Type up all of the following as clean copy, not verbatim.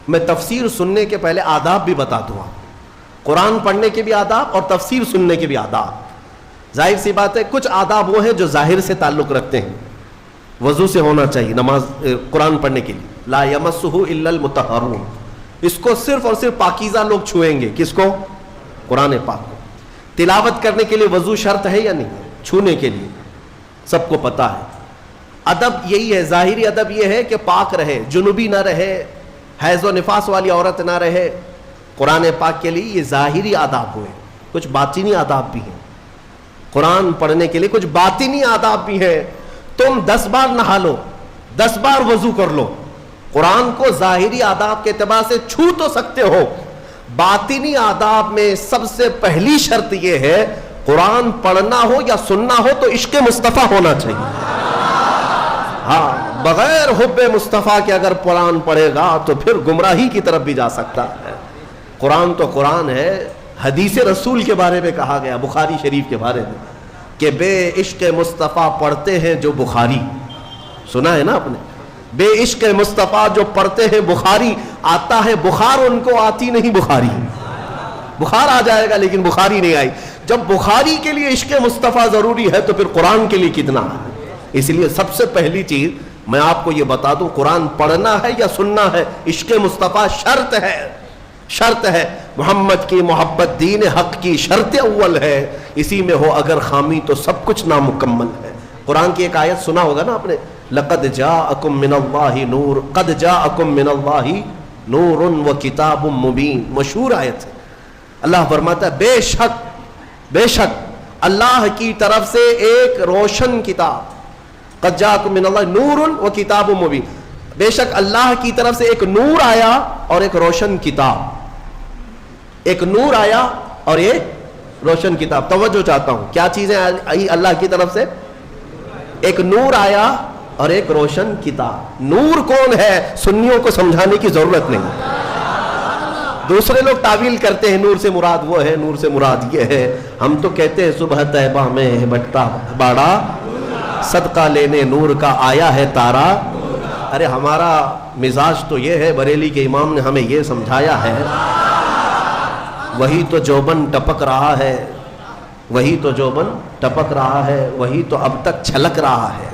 میں تفسیر سننے کے پہلے آداب بھی بتا دوں آپ. قرآن پڑھنے کے بھی آداب اور تفسیر سننے کے بھی آداب. ظاہر سی بات ہے کچھ آداب وہ ہیں جو ظاہر سے تعلق رکھتے ہیں. وضو سے ہونا چاہیے نماز قرآن پڑھنے کے لیے. لا یمسہ الا المطہرون, اس کو صرف اور صرف پاکیزہ لوگ چھوئیں گے. کس کو؟ قرآن پاک کو. تلاوت کرنے کے لیے وضو شرط ہے یا نہیں؟ چھونے کے لیے سب کو پتا ہے. ادب یہی ہے, ظاہری ادب یہ ہے کہ پاک رہے, جنوبی نہ رہے, حیض و نفاس والی عورت نہ رہے. قرآن پاک کے لیے یہ ظاہری آداب ہوئے. کچھ باطنی آداب بھی ہیں. قرآن پڑھنے کے لیے کچھ باطنی آداب بھی ہیں. تم 10 بار نہا لو, 10 بار وضو کر لو, قرآن کو ظاہری آداب کے اعتبار سے چھو تو سکتے ہو. باطنی آداب میں سب سے پہلی شرط یہ ہے قرآن پڑھنا ہو یا سننا ہو تو عشق مصطفیٰ ہونا چاہیے. ہاں, بغیر حب مصطفیٰ کے اگر قرآن پڑھے گا تو پھر گمراہی کی طرف بھی جا سکتا ہے. قرآن تو قرآن ہے. حدیث رسول کے بارے میں کہا گیا بخاری شریف کے بارے میں کہ بے عشق مصطفیٰ پڑھتے ہیں جو بخاری. سنا ہے نا آپ نے؟ بے عشق مصطفیٰ جو پڑھتے ہیں بخاری, آتا ہے بخار, ان کو آتی نہیں بخاری. بخار آ جائے گا لیکن بخاری نہیں آئی. جب بخاری کے لیے عشق مصطفیٰ ضروری ہے تو پھر قرآن کے لیے کتنا ہے. اس لیے سب سے پہلی چیز میں آپ کو یہ بتا دوں, قرآن پڑھنا ہے یا سننا ہے, عشق مصطفیٰ شرط ہے. شرط ہے. محمد کی محبت دین حق کی شرط اول ہے. اسی میں ہو اگر خامی تو سب کچھ نامکمل ہے. قرآن کی ایک آیت سنا ہوگا نا آپ نے, لقد جاءکم من اللہ نور, قد جاءکم من اللہ نور و کتاب مبین. مشہور آیت ہے. اللہ فرماتا ہے بے شک اللہ کی طرف سے ایک روشن کتاب, قد جاءکم من اللہ نور و کتاب مبین, بے شک اللہ کی طرف سے ایک نور آیا اور ایک روشن کتاب. ایک نور آیا اور ایک روشن کتاب. توجہ چاہتا ہوں, کیا چیزیں آئی اللہ کی طرف سے؟ ایک نور آیا اور ایک روشن کتاب. نور کون ہے سنیوں کو سمجھانے کی ضرورت نہیں. دوسرے لوگ تعویل کرتے ہیں نور سے مراد وہ ہے, نور سے مراد یہ ہے. ہم تو کہتے ہیں صبح طیبہ میں بٹتا باڑا, صدقہ لینے نور کا آیا ہے تارا. ارے ہمارا مزاج تو یہ ہے, بریلی کے امام نے ہمیں یہ سمجھایا ہے, وہی تو جوبن ٹپک رہا ہے, وہی تو جوبن ٹپک رہا ہے, وہی تو اب تک چھلک رہا ہے.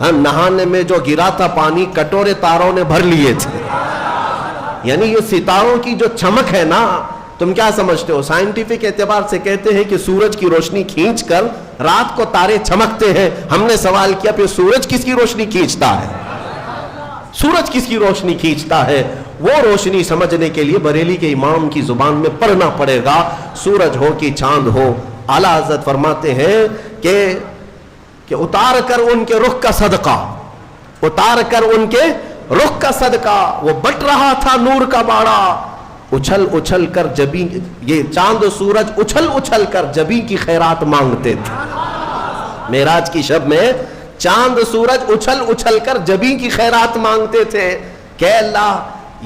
ہم نہانے میں جو گرا تھا پانی کٹورے تاروں نے بھر لیے تھے. یعنی یہ ستاروں کی جو چمک ہے نا, تم کیا سمجھتے ہو؟ سائنٹیفک اعتبار سے کہتے ہیں کہ سورج کی روشنی کھینچ کر رات کو تارے چمکتے ہیں. ہم نے سوال کیا پھر سورج کس کی روشنی کھینچتا ہے؟ سورج کس کی روشنی کھینچتا ہے؟ وہ روشنی سمجھنے کے لیے بریلی کے امام کی زبان میں پڑھنا پڑے گا. سورج ہو کہ چاند ہو, اعلیٰ حضرت فرماتے ہیں کہ اتار کر ان کے رخ کا صدقہ, اتار کر ان کے رخ کا صدقہ, وہ بٹ رہا تھا نور کا باڑا, اچھل اچھل کر جبی, یہ چاند و سورج اچھل اچھل کر جبی کی خیرات مانگتے تھے. معراج کی شب میں چاند سورج اچھل اچھل کر جبی کی خیرات مانگتے تھے کہ اللہ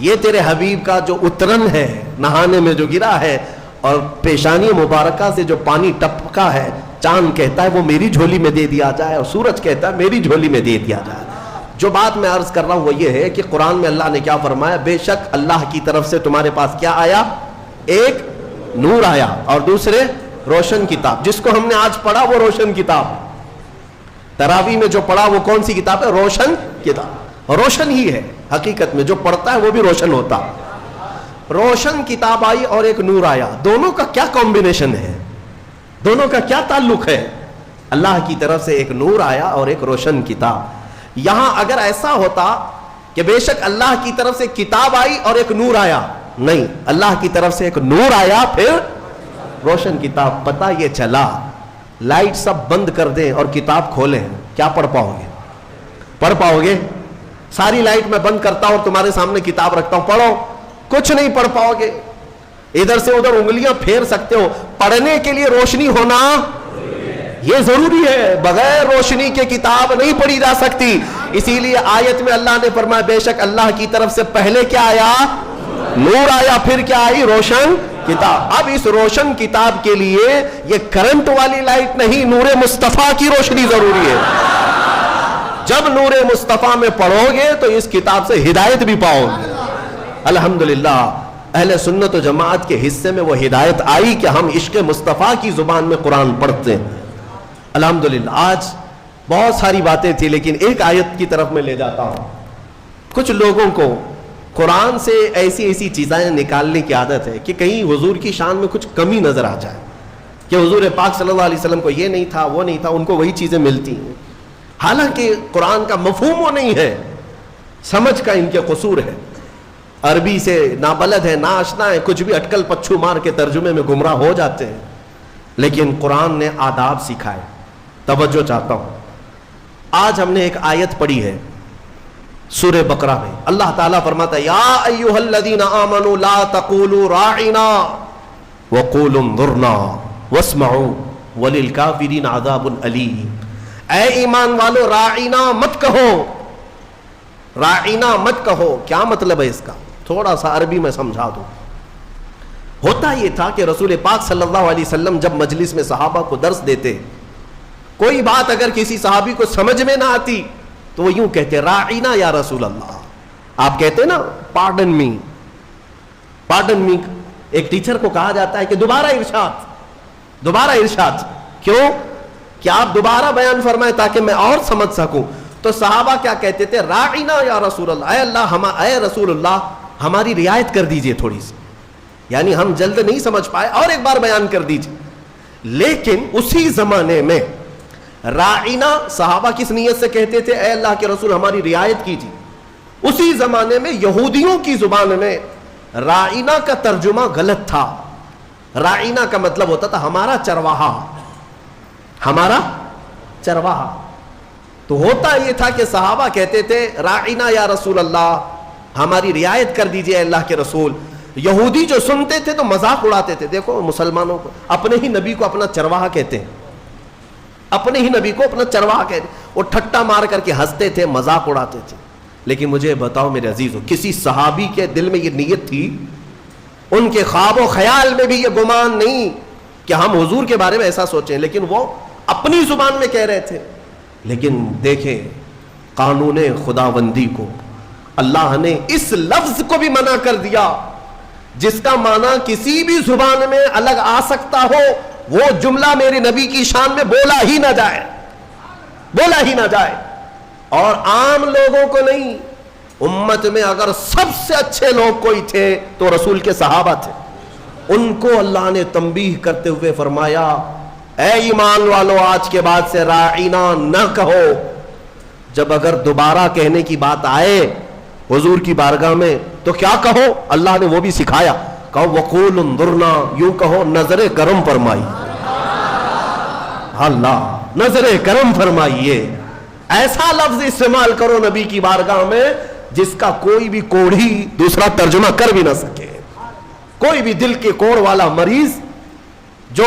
یہ تیرے حبیب کا جو اترن ہے نہانے میں جو گرا ہے اور پیشانی مبارکہ سے جو پانی ٹپکا ہے, چاند کہتا ہے وہ میری جھولی میں دے دیا جائے اور سورج کہتا ہے میری جھولی میں دے دیا جائے. جو بات میں عرض کر رہا ہوں وہ یہ ہے کہ قرآن میں اللہ نے کیا فرمایا, بے شک اللہ کی طرف سے تمہارے پاس کیا آیا, ایک نور آیا اور دوسرے روشن کتاب. جس کو ہم نے آج پڑھا وہ روشن کتاب. تراویح میں جو پڑھا وہ کون سی کتاب ہے؟ روشن کتاب. روشن ہی ہے حقیقت میں, جو پڑھتا ہے وہ بھی روشن ہوتا. روشن کتاب آئی اور ایک نور آیا. دونوں کا کیا کمبینیشن ہے, دونوں کا کیا تعلق ہے؟ اللہ کی طرف سے ایک نور آیا اور ایک روشن کتاب. یہاں اگر ایسا ہوتا کہ بے شک اللہ کی طرف سے کتاب آئی اور ایک نور آیا, نہیں, اللہ کی طرف سے ایک نور آیا پھر روشن کتاب. پتہ یہ چلا لائٹ سب بند کر دیں اور کتاب کھولیں, کیا پڑھ پاؤ گے؟ پڑھ پاؤ گے؟ ساری لائٹ میں بند کرتا ہوں اور تمہارے سامنے کتاب رکھتا ہوں, پڑھو, کچھ نہیں پڑھ پاؤ گے. ادھر سے ادھر انگلیاں پھیر سکتے ہو. پڑھنے کے لیے روشنی ہونا یہ ضروری ہے, بغیر روشنی کے کتاب نہیں پڑھی جا سکتی. اسی لیے آیت میں اللہ نے فرمایا بے شک اللہ کی طرف سے پہلے کیا آیا؟ نور آیا, پھر کیا آئی؟ روشن کتاب. اب اس روشن کتاب کے لیے یہ کرنٹ والی لائٹ نہیں, نور مصطفیٰ کی روشنی ضروری ہے. جب نور مصطفیٰ میں پڑھو گے تو اس کتاب سے ہدایت بھی پاؤ گے. الحمدللہ اہل سنت و جماعت کے حصے میں وہ ہدایت آئی کہ ہم عشق مصطفیٰ کی زبان میں قرآن پڑھتے ہیں. الحمدللہ. آج بہت ساری باتیں تھی لیکن ایک آیت کی طرف میں لے جاتا ہوں. کچھ لوگوں کو قرآن سے ایسی چیزیں نکالنے کی عادت ہے کہ کہیں حضور کی شان میں کچھ کمی نظر آ جائے کہ حضور پاک صلی اللہ علیہ وسلم کو یہ نہیں تھا وہ نہیں تھا, ان کو وہی چیزیں ملتی ہیں. حالانکہ قرآن کا مفہوم وہ نہیں ہے, سمجھ کا ان کے قصور ہے, عربی سے نابلد ہے, ناآشنا ہے, کچھ بھی اٹکل پچھو مار کے ترجمے میں گمراہ ہو جاتے ہیں. لیکن قرآن نے آداب سکھائے. توجہ چاہتا ہوں. آج ہم نے ایک آیت پڑھی ہے سورہ بقرہ میں. اللہ تعالیٰ فرماتا ہے یا ایھا الذین آمنوا لا تقولوا راعنا وقولوا انظرنا واسمعوا وللکافرین عذاب علیم. اے ایمان والو راعنا مت کہو, راعنا مت کہو. کیا مطلب ہے اس کا؟ تھوڑا سا عربی میں سمجھا دوں. ہوتا یہ تھا کہ رسول پاک صلی اللہ علیہ وسلم جب مجلس میں صحابہ کو درس دیتے, کوئی بات اگر کسی صحابی کو سمجھ میں نہ آتی تو وہ یوں کہتے راعنا یا رسول اللہ. آپ کہتے نا پارڈن می, پارڈن می. ایک ٹیچر کو کہا جاتا ہے کہ دوبارہ ارشاد, دوبارہ ارشاد. کیوں؟ کہ آپ دوبارہ بیان فرمائیں تاکہ میں اور سمجھ سکوں. تو صحابہ کیا کہتے تھے؟ راعنا یا رسول اللہ, اے اللہ اے رسول اللہ ہماری رعایت کر دیجئے تھوڑی سی, یعنی ہم جلد نہیں سمجھ پائے اور ایک بار بیان کر دیجئے. لیکن اسی زمانے میں راعنا صحابہ کس نیت سے کہتے تھے؟ اے اللہ کے رسول ہماری رعایت کیجیے. اسی زمانے میں یہودیوں کی زبان میں راعنا کا ترجمہ غلط تھا. راعنا کا مطلب ہوتا تھا ہمارا چرواہا, ہمارا چرواہا. تو ہوتا یہ تھا کہ صحابہ کہتے تھے راعنا یا رسول اللہ ہماری رعایت کر دیجئے اللہ کے رسول. یہودی جو سنتے تھے تو مذاق اڑاتے تھے. دیکھو مسلمانوں کو اپنے ہی نبی کو اپنا چرواہا کہتے ہیں, اپنے ہی نبی کو اپنا چرواہا کہتے. وہ ٹھٹا مار کر کے ہنستے تھے, مذاق اڑاتے تھے. لیکن مجھے بتاؤ میرے عزیزو, کسی صحابی کے دل میں یہ نیت تھی, ان کے خواب و خیال میں بھی یہ گمان نہیں کہ ہم حضور کے بارے میں ایسا سوچیں, لیکن وہ اپنی زبان میں کہہ رہے تھے. لیکن دیکھیں قانون خداوندی کو اللہ نے اس لفظ کو بھی منع کر دیا جس کا معنی کسی بھی زبان میں الگ آ سکتا ہو. وہ جملہ میرے نبی کی شان میں بولا ہی نہ جائے, بولا ہی نہ جائے. اور عام لوگوں کو نہیں, امت میں اگر سب سے اچھے لوگ کوئی تھے تو رسول کے صحابہ تھے. ان کو اللہ نے تنبیہ کرتے ہوئے فرمایا اے ایمان والو آج کے بعد سے راعنا نہ کہو. جب اگر دوبارہ کہنے کی بات آئے حضور کی بارگاہ میں تو کیا کہو؟ اللہ نے وہ بھی سکھایا. کہو وقول انظرنا, یوں کہو نظر کرم فرمائی. اللہ نظر کرم فرمائیے. ایسا لفظ استعمال کرو نبی کی بارگاہ میں جس کا کوئی بھی کوڑھی دوسرا ترجمہ کر بھی نہ سکے. کوئی بھی دل کے کوڑ والا مریض جو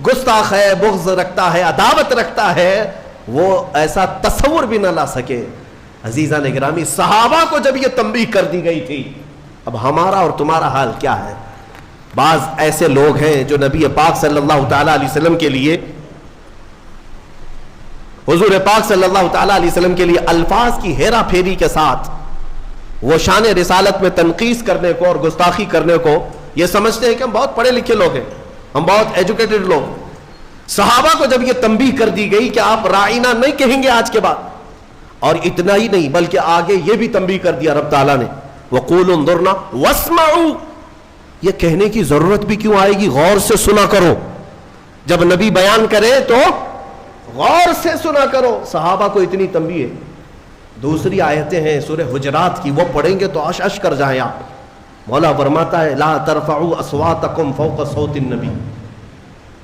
گستاخ ہے, بغض رکھتا ہے, عداوت رکھتا ہے, وہ ایسا تصور بھی نہ لا سکے. عزیزان گرامی, صحابہ کو جب یہ تنبیہ کر دی گئی تھی, اب ہمارا اور تمہارا حال کیا ہے؟ بعض ایسے لوگ ہیں جو نبی پاک صلی اللہ تعالی علیہ وسلم کے لیے, حضور پاک صلی اللہ تعالی علیہ وسلم کے لیے الفاظ کی ہیرا پھیری کے ساتھ وہ شان رسالت میں تنقیص کرنے کو اور گستاخی کرنے کو یہ سمجھتے ہیں کہ ہم بہت پڑھے لکھے لوگ ہیں, ہم بہت ایجوکیٹڈ لوگ. صحابہ کو جب یہ تنبیہ کر دی گئی کہ آپ راعنا نہیں کہیں گے آج کے بعد, اور اتنا ہی نہیں بلکہ آگے یہ بھی تنبیہ کر دیا رب تعالیٰ نے وَقُولُوا انظُرْنَا وَاسْمَعُوا. یہ کہنے کی ضرورت بھی کیوں آئے گی؟ غور سے سنا کرو. جب نبی بیان کرے تو غور سے سنا کرو. صحابہ کو اتنی تنبیہ ہے. دوسری آیتیں ہیں سورہ حجرات کی, وہ پڑھیں گے تو اش کر جائیں آپ. مولا فرماتا ہے لا ترفعوا اصواتکم فوق صوت النبی,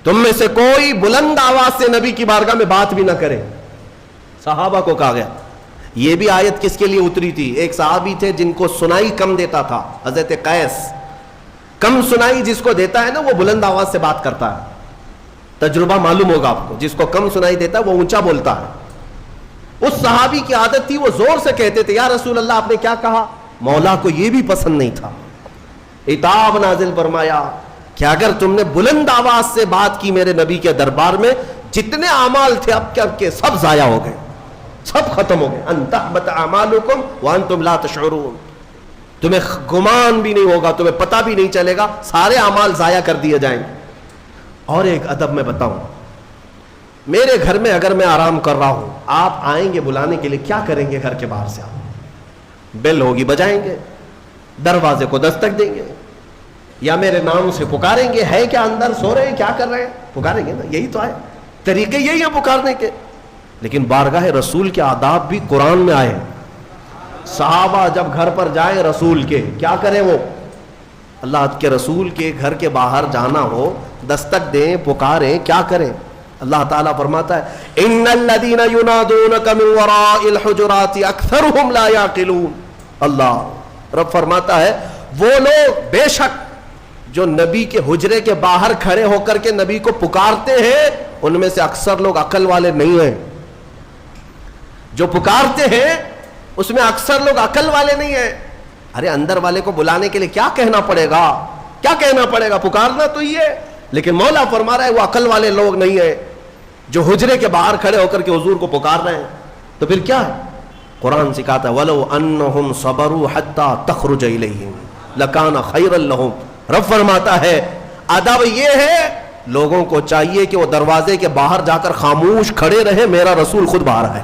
تم میں سے کوئی بلند آواز سے نبی کی بارگاہ میں بات بھی نہ کرے. صحابہ کو کہا گیا. یہ بھی آیت کس کے لیے اتری تھی؟ ایک صحابی تھے جن کو سنائی کم دیتا تھا, حضرت قیس. کم سنائی جس کو دیتا ہے نا وہ بلند آواز سے بات کرتا ہے. تجربہ معلوم ہوگا آپ کو, جس کو کم سنائی دیتا ہے وہ اونچا بولتا ہے. اس صحابی کی عادت تھی, وہ زور سے کہتے تھے یا رسول اللہ آپ نے کیا کہا. مولا کو یہ بھی پسند نہیں تھا. عتاب نازل فرمایا کہ اگر تم نے بلند آواز سے بات کی میرے نبی کے دربار میں, جتنے اعمال تھے اب کے سب ضائع ہو گئے, سب ختم ہو گئے. ان تحبط اعمالکم وانتم لا تشعرون. تمہیں گمان بھی نہیں ہوگا, تمہیں پتہ بھی نہیں چلے گا, سارے اعمال ضائع کر دیے جائیں گے. اور ایک ادب میں بتاؤں, میرے گھر میں اگر میں آرام کر رہا ہوں, آپ آئیں گے بلانے کے لیے, کیا کریں گے؟ گھر کے باہر سے آپ بیل ہوگی بجائیں گے, دروازے کو دستک دیں گے, یا میرے نام سے پکاریں گے, ہے کیا اندر, سو رہے ہیں, کیا کر رہے ہیں, پکاریں گے نا. یہی تو ہے, طریقے یہی ہیں پکارنے کے. لیکن بارگاہ رسول کے آداب بھی قرآن میں آئے. صحابہ جب گھر پر جائیں رسول کے, کیا کریں وہ؟ اللہ کے رسول کے گھر کے باہر جانا ہو, دستک دیں, پکاریں, کیا کریں؟ اللہ تعالیٰ فرماتا ہے ان الذین ینادونک من وراء الحجرات اکثرهم لا یعقلون. اللہ رب فرماتا ہے وہ لوگ بے شک جو نبی کے حجرے کے باہر کھڑے ہو کر کے نبی کو پکارتے ہیں, ان میں سے اکثر لوگ عقل والے نہیں ہیں. جو پکارتے ہیں اس میں اکثر لوگ عقل والے نہیں ہیں. ارے اندر والے کو بلانے کے لیے کیا کہنا پڑے گا, کیا کہنا پڑے گا, پکارنا تو یہ ہے. لیکن مولا فرما رہا ہے وہ عقل والے لوگ نہیں ہیں جو حجرے کے باہر کھڑے ہو کر کے حضور کو پکار رہے ہیں. تو پھر کیا ہے؟ قرآن سکھاتا ہے وَلَوْ أَنَّهُمْ صَبَرُوا حَتَّى تَخْرُجَ إِلَيْهِمْ لَكَانَ خَيْرًا لَهُمْ. رب فرماتا ہے ادب یہ ہے, لوگوں کو چاہیے کہ وہ دروازے کے باہر جا کر خاموش کھڑے رہے, میرا رسول خود باہر ہے.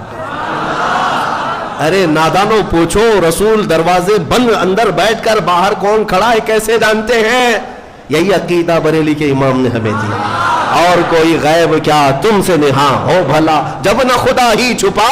ارے نادانوں پوچھو, رسول دروازے بند اندر بیٹھ کر باہر کون کھڑا ہے کیسے جانتے ہیں؟ یہی عقیدہ بریلی کے امام نے ہمیں دیا. اور کوئی غیب کیا تم سے نہاں ہو بھلا, جب نہ خدا ہی چھپا